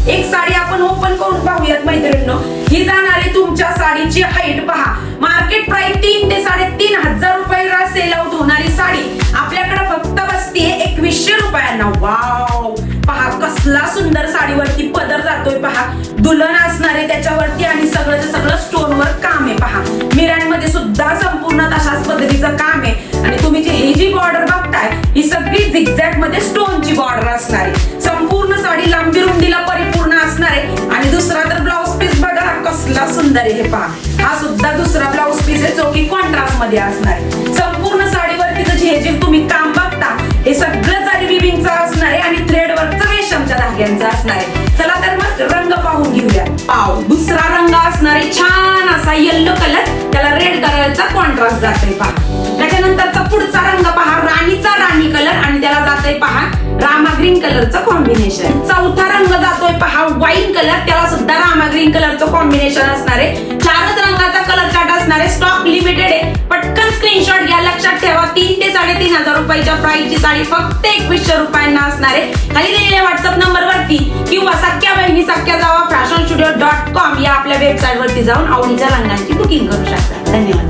एक साडी आपण ओपन करून पाहूयात मैत्रिणींनो. ही जाणार आहे तुमच्या साडीची हाईट पहा. मार्केट प्राइस 3 ते 3,500 रुपयाला सेल आउट होणारी साडी आपल्याकडे फक्त बसतीये 2100 रुपयांना. वाव, पहा कसला सुंदर साडीवरती पदर जातोय पहा. दुल्हन असणार आहे त्याच्यावरती आणि सगळं स्टोन वर काम आहे पहा. मिऱ्यांमध्ये सुद्धा संपूर्ण तशाच पद्धतीचं काम आहे आणि तुम्ही ही जी बॉर्डर बघताय ही सगळी झिगझॅग मध्ये स्टोनची बॉर्डर असणार आहे. संपूर्ण साडी लांबी रुंदीला परिपूर्ण असणार आहे आणि दुसरा तर ब्लाउज पीस बघा कसला सुंदर आहे हे पहा. हा सुद्धा दुसरा ब्लाउज पीस आहे जो की कॉन्ट्रास्ट मध्ये असणार आहे. संपूर्ण साडीवरती हे जे तुम्ही काम बघता हे सगळं जरी विविंगचं असणार आहे आणि थ्रेड वर्कचं रेशमच्या धाग्यांचं असणार आहे. चला तर मग रंग पाहून घेऊया. पाव दुसरा रंग असणार आहे छान असा येलो कलर, त्याला रेड कलरचा कॉन्ट्रास्ट जातोय पहा. त्याच्यानंतरचा पुढचा रंग पहा राणीचा राणी कलर आणि त्याला जातोय पहा रामा ग्रीन कलरचं कॉम्बिनेशन. चौथा रंग जातोय पहा वाईन कलर, त्याला सुद्धा रामा ग्रीन कलरचं कॉम्बिनेशन असणार आहे. चारच रंगाचा कलर चार्ट असणार आहे. स्टॉक लिमिटेड आहे. पटकन स्क्रीनशॉट घ्या. लक्षात ठेवा 3 ते 3,500 रुपयाच्या प्राइसची साडी फक्त 2100 रुपयांना असणार आहे. खाली दिलेल्या व्हॉट्सअप नंबर वरती किंवा सख्या बहिणी सख्या जावा fashionstudio.com या आपल्या वेबसाईट वरती जाऊन आवडीच्या रंगांची बुकिंग करू शकता. धन्यवाद.